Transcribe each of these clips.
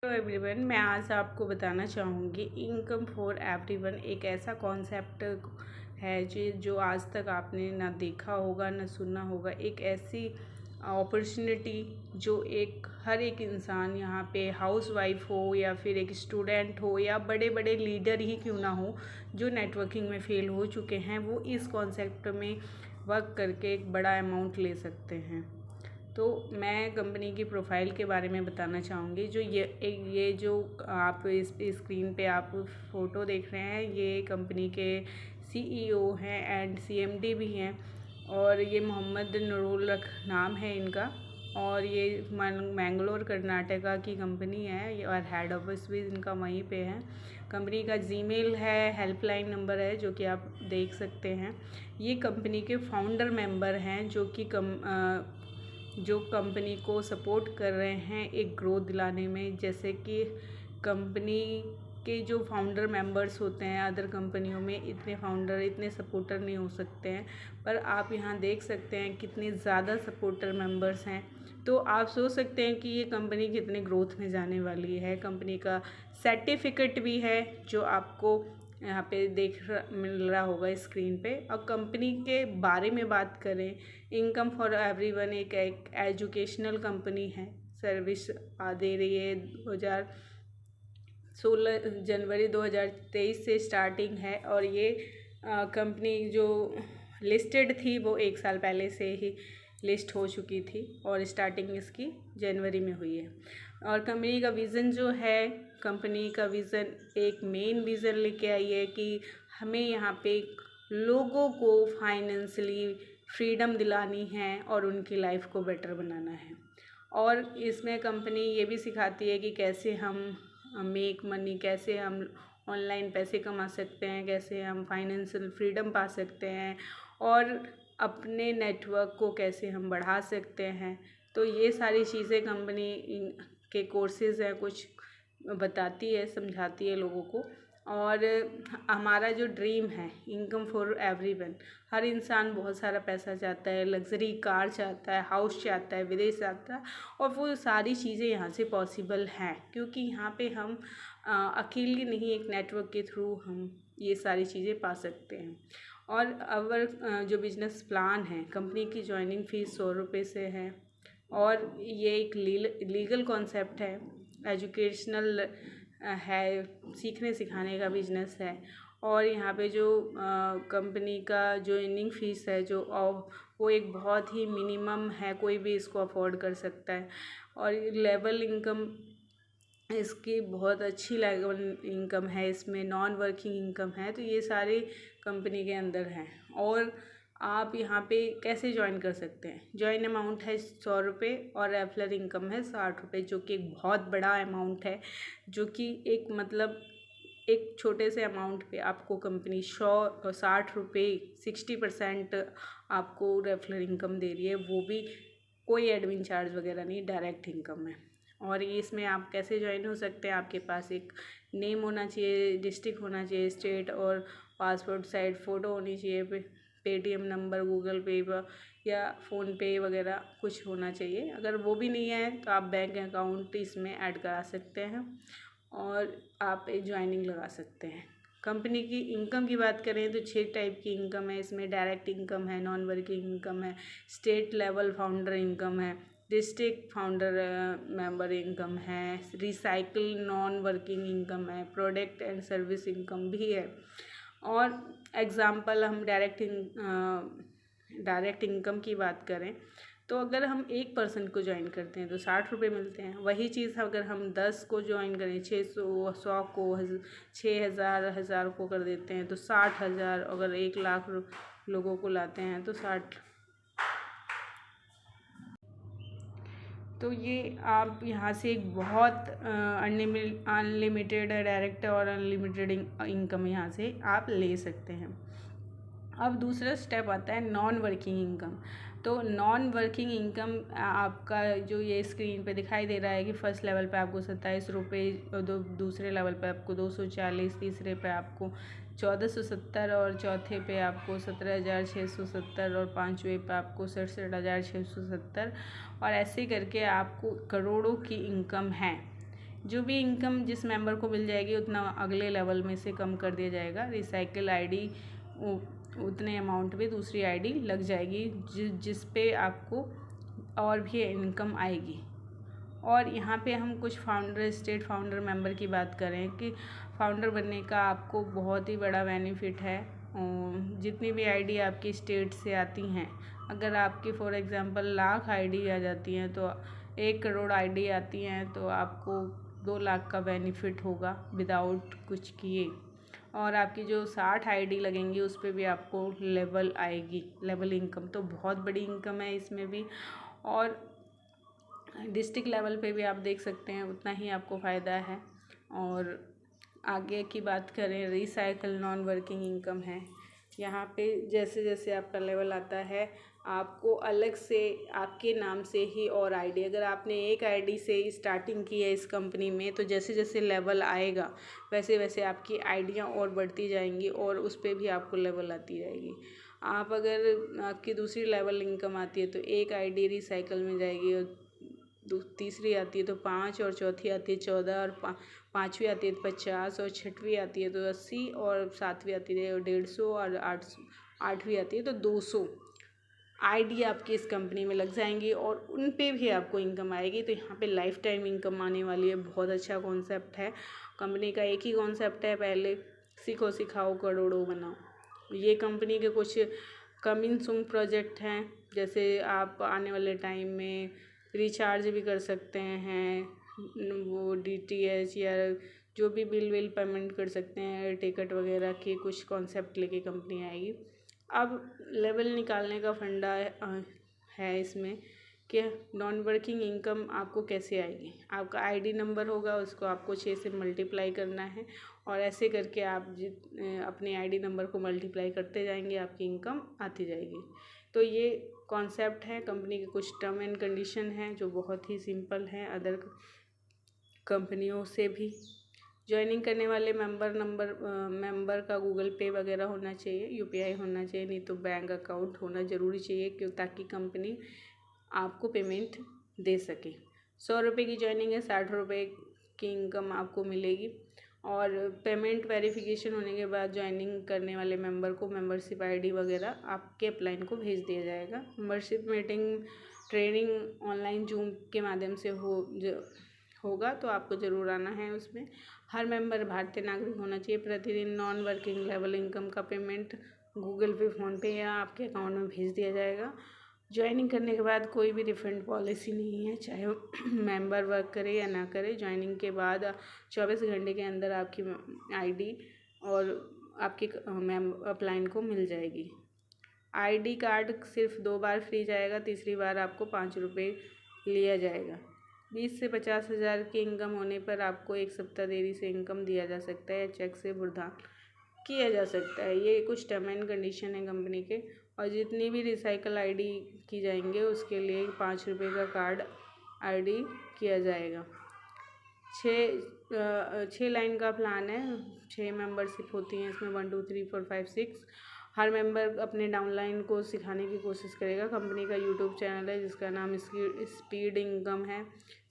Hello everyone, मैं आज आपको बताना चाहूँगी इनकम फॉर एवरीवन एक ऐसा कॉन्सेप्ट है जो आज तक आपने ना देखा होगा ना सुना होगा। एक ऐसी अपॉर्चुनिटी जो हर एक इंसान, यहाँ पे हाउसवाइफ हो या फिर एक स्टूडेंट हो या बड़े बड़े लीडर ही क्यों ना हो, जो नेटवर्किंग में फेल हो चुके हैं, वो इस कॉन्सेप्ट में वर्क करके एक बड़ा अमाउंट ले सकते हैं। तो मैं कंपनी की प्रोफाइल के बारे में बताना चाहूँगी। जो ये जो आप इस स्क्रीन पे आप फ़ोटो देख रहे हैं, ये कंपनी के सीईओ हैं एंड सीएमडी भी हैं, और ये मोहम्मद नूरुल नाम है इनका, और ये मैंगलोर कर्नाटका की कंपनी है और हेड ऑफिस भी इनका वहीं पे है। कंपनी का जीमेल है, हेल्पलाइन नंबर है जो कि आप देख सकते हैं। ये कंपनी के फाउंडर मेंबर हैं जो कंपनी को सपोर्ट कर रहे हैं एक ग्रोथ दिलाने में। जैसे कि कंपनी के जो फाउंडर मेंबर्स होते हैं अदर कंपनियों में, इतने सपोर्टर नहीं हो सकते हैं, पर आप यहाँ देख सकते हैं कितने ज़्यादा सपोर्टर मेंबर्स हैं। तो आप सोच सकते हैं कि ये कंपनी कितने ग्रोथ में जाने वाली है। कंपनी का सर्टिफिकेट भी है जो आपको यहाँ पे मिल रहा होगा स्क्रीन पे। और कंपनी के बारे में बात करें, इनकम फॉर एवरीवन एक एजुकेशनल कंपनी है, सर्विस दे रही है। 16 जनवरी 2023 से स्टार्टिंग है, और ये कंपनी जो लिस्टेड थी वो 1 साल पहले से ही लिस्ट हो चुकी थी, और स्टार्टिंग इसकी जनवरी में हुई है। और कंपनी का विज़न जो है, कंपनी का विज़न एक मेन विज़न लेके आई है कि हमें यहाँ पे लोगों को फाइनेंशियली फ्रीडम दिलानी है और उनकी लाइफ को बेटर बनाना है। और इसमें कंपनी ये भी सिखाती है कि कैसे हम मेक मनी, कैसे हम ऑनलाइन पैसे कमा सकते हैं, कैसे हम फाइनेंशियल फ्रीडम पा सकते हैं, और अपने नेटवर्क को कैसे हम बढ़ा सकते हैं। तो ये सारी चीज़ें कंपनी के कोर्सेज़ हैं, कुछ बताती है, समझाती है लोगों को। और हमारा जो ड्रीम है इनकम फॉर एवरीवन, हर इंसान बहुत सारा पैसा चाहता है, लग्जरी कार चाहता है, हाउस चाहता है, विदेश चाहता है, और वो सारी चीज़ें यहाँ से पॉसिबल हैं क्योंकि यहाँ पे हम अकेले नहीं, एक नेटवर्क के थ्रू हम ये सारी चीज़ें पा सकते हैं। और अवर जो बिजनेस प्लान है, कंपनी की ज्वाइनिंग फ़ीस 100 रुपये से है, और ये एक लीगल कॉन्सेप्ट है, एजुकेशनल है, सीखने सिखाने का बिजनेस है। और यहाँ पे जो कंपनी का जो इनिंग फ़ीस है वो एक बहुत ही मिनिमम है, कोई भी इसको अफोर्ड कर सकता है। और लेवल इनकम इसकी बहुत अच्छी लेवल इनकम है, इसमें नॉन वर्किंग इनकम है। तो ये सारी कंपनी के अंदर हैं। और आप यहाँ पे कैसे ज्वाइन कर सकते हैं? ज्वाइन अमाउंट है 100 रुपये और रेफरल इनकम है 60 रुपये, जो कि एक बहुत बड़ा अमाउंट है, जो कि एक छोटे से अमाउंट पे आपको कंपनी 60 रुपये 60% आपको रेफरल इनकम दे रही है, वो भी कोई एडमिन चार्ज वगैरह नहीं, डायरेक्ट इनकम है। और इसमें आप कैसे ज्वाइन हो सकते हैं? आपके पास एक नेम होना चाहिए, डिस्ट्रिक्ट होना चाहिए, स्टेट, और पासपोर्ट साइज फ़ोटो होनी चाहिए, पेटीएम नंबर, गूगल पे या फ़ोनपे वगैरह कुछ होना चाहिए। अगर वो भी नहीं है तो आप बैंक अकाउंट इसमें ऐड करा सकते हैं और आप एक ज्वाइनिंग लगा सकते हैं। कंपनी की इनकम की बात करें तो 6 टाइप की इनकम है इसमें। डायरेक्ट इनकम है, नॉन वर्किंग इनकम है, स्टेट लेवल फाउंडर इनकम है, डिस्ट्रिक्ट फाउंडर मेंबर इनकम है, रिसाइकिल नॉन वर्किंग इनकम है, प्रोडक्ट एंड सर्विस इनकम भी है। और एग्ज़ाम्पल हम डायरेक्ट इनकम की बात करें तो अगर हम एक पर्सन को ज्वाइन करते हैं तो 60 रुपये मिलते हैं। वही चीज़ अगर हम 10 को ज्वाइन करें, 600 100 को 6000 को कर देते हैं तो 60,000। अगर 1 लाख लोगों को लाते हैं तो 60। तो ये आप यहाँ से एक बहुत अनलिमिटेड डायरेक्ट और अनलिमिटेड इनकम यहाँ से आप ले सकते हैं। अब दूसरा स्टेप आता है नॉन वर्किंग इनकम। तो नॉन वर्किंग इनकम आपका जो ये स्क्रीन पे दिखाई दे रहा है कि फर्स्ट लेवल पे आपको 27 रुपये, दूसरे लेवल पे आपको 240, तीसरे पे आपको 1470, और चौथे पे आपको 17,670, और पाँचवें पे आपको 67,670, और ऐसे करके आपको करोड़ों की इनकम है। जो भी इनकम जिस मेंबर को मिल जाएगी उतना अगले लेवल में से कम कर दिया जाएगा। रिसाइकिल आईडी उतने अमाउंट में दूसरी आईडी लग जाएगी जिस पे आपको और भी इनकम आएगी। और यहाँ पे हम कुछ स्टेट फाउंडर मेंबर की बात करें कि फाउंडर बनने का आपको बहुत ही बड़ा बेनिफिट है। जितनी भी आईडी आपकी स्टेट से आती हैं, अगर आपकी फॉर एग्जांपल लाख आईडी आ जाती हैं तो 1 करोड़ आईडी आती हैं तो आपको 2 लाख का बेनिफिट होगा विदाउट कुछ किए। और आपकी जो 60 आईडी लगेंगी उस पर भी आपको लेवल आएगी, लेवल इनकम। तो बहुत बड़ी इनकम है इसमें भी। और डिस्ट्रिक्ट लेवल पे भी आप देख सकते हैं उतना ही आपको फ़ायदा है। और आगे की बात करें, रिसाइकल नॉन वर्किंग इनकम है। यहाँ पे जैसे जैसे आपका लेवल आता है आपको अलग से आपके नाम से ही और आईडी, अगर आपने एक आईडी से स्टार्टिंग की है इस कंपनी में तो जैसे जैसे लेवल आएगा वैसे वैसे आपकी आईडियाँ और बढ़ती जाएंगी और उस पर भी आपको लेवल आती जाएगी। आप अगर आपकी दूसरी लेवल इनकम आती है तो एक आईडी रिसाइकल में जाएगी और तीसरी आती है तो 5 और चौथी आती है 14 और पाँचवीं आती है 50 और छठवीं आती है तो 80 और सातवीं आती है 150 और आठवीं आती है तो 200 आईडी आपकी इस कंपनी में लग जाएंगी और उन पे भी आपको इनकम आएगी। तो यहाँ पे लाइफ टाइम इनकम आने वाली है। बहुत अच्छा कॉन्सेप्ट है कंपनी का। एक ही कॉन्सेप्ट है, पहले सीखो सिखाओ करोड़ों बनाओ। ये कंपनी के कुछ कमिंग सून प्रोजेक्ट हैं, जैसे आप आने वाले टाइम में रिचार्ज भी कर सकते हैं, वो DTH या जो भी बिल पेमेंट कर सकते हैं, टिकट वगैरह के कुछ कॉन्सेप्ट लेके कंपनी आएगी। अब लेवल निकालने का फंडा है इसमें कि नॉन वर्किंग इनकम आपको कैसे आएगी। आपका आईडी नंबर होगा, उसको आपको 6 से मल्टीप्लाई करना है और ऐसे करके आप अपने आईडी नंबर को मल्टीप्लाई करते जाएंगे, आपकी इनकम आती जाएगी। तो ये कॉन्सेप्ट है। कंपनी के कुछ टर्म एंड कंडीशन हैं जो बहुत ही सिंपल हैं अदर कंपनियों से भी। ज्वाइनिंग करने वाले मेंबर का गूगल पे वगैरह होना चाहिए, UPI होना चाहिए, नहीं तो बैंक अकाउंट होना ज़रूरी चाहिए क्यों ताकि कंपनी आपको पेमेंट दे सके। 100 रुपये की ज्वाइनिंग है, 60 रुपये की इनकम आपको मिलेगी। और पेमेंट वेरिफिकेशन होने के बाद ज्वाइनिंग करने वाले मेंबर को मेंबरशिप आईडी वगैरह आपके अपलाइन को भेज दिया जाएगा। Membership meeting training online zoom के माध्यम से होगा तो आपको ज़रूर आना है। उसमें हर मेंबर भारतीय नागरिक होना चाहिए। प्रतिदिन नॉन वर्किंग लेवल इनकम का पेमेंट गूगल पे, फ़ोनपे या आपके अकाउंट में भेज दिया जाएगा। ज्वाइनिंग करने के बाद कोई भी रिफंड पॉलिसी नहीं है, चाहे मेंबर वर्क करे या ना करे। ज्वाइनिंग के बाद 24 घंटे के अंदर आपकी आईडी और आपके अपलाइन को मिल जाएगी। आईडी कार्ड सिर्फ 2 बार फ्री जाएगा, तीसरी बार आपको 5 रुपये लिया जाएगा। 20 से 50 हज़ार की इनकम होने पर आपको 1 सप्ताह देरी से इनकम दिया जा सकता है या चेक से भुगतान किया जा सकता है। ये कुछ टर्म एंड कंडीशन है कंपनी के। और जितनी भी रिसाइकल आईडी की जाएंगे उसके लिए 5 रुपये का कार्ड आईडी किया जाएगा। 6 लाइन का प्लान है, 6 मेंबरशिप होती हैं इसमें 1 2 3 4 5 6। हर मेंबर अपने डाउनलाइन को सिखाने की कोशिश करेगा। कंपनी का यूट्यूब चैनल है जिसका नाम स्पीड इनकम है।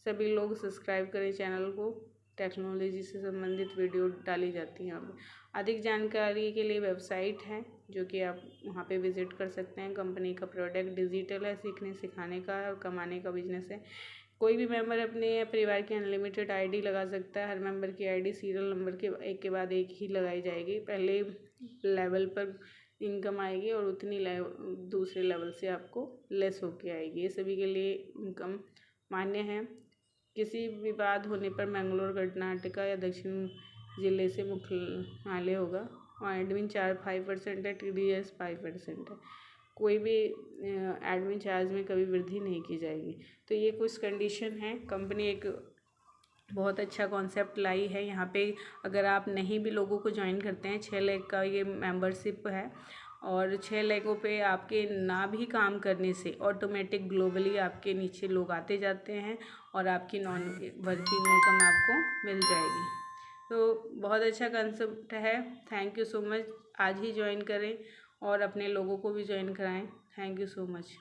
सभी लोग सब्सक्राइब करें चैनल को। टेक्नोलॉजी से संबंधित वीडियो डाली जाती हैं। अब अधिक जानकारी के लिए वेबसाइट है जो कि आप वहाँ पे विज़िट कर सकते हैं। कंपनी का प्रोडक्ट डिजिटल है, सीखने सिखाने का और कमाने का बिजनेस है। कोई भी मेंबर अपने परिवार की अनलिमिटेड आईडी लगा सकता है। हर मेंबर की आईडी सीरियल नंबर के एक के बाद एक ही लगाई जाएगी। पहले लेवल पर इनकम आएगी और उतनी दूसरे लेवल से आपको लेस होके आएगी। ये सभी के लिए इनकम मान्य है। किसी विवाद होने पर मैंगलोर, कर्नाटका या दक्षिण जिले से मुख्यालय होगा और एडमिन चार्ज 5% है, TDS 5% है। कोई भी एडमिन चार्ज में कभी वृद्धि नहीं की जाएगी। तो ये कुछ कंडीशन है। कंपनी एक बहुत अच्छा कॉन्सेप्ट लाई है। यहाँ पे अगर आप नहीं भी लोगों को ज्वाइन करते हैं, 6 लाख का ये मेंबरशिप है और 6 लाखों पे आपके ना भी काम करने से ऑटोमेटिक ग्लोबली आपके नीचे लोग आते जाते हैं और आपकी नॉन वर्किंग इनकम आपको मिल जाएगी। तो बहुत अच्छा कंसेप्ट है। Thank you so much. आज ही ज्वाइन करें और अपने लोगों को भी ज्वाइन कराएं। Thank you so much.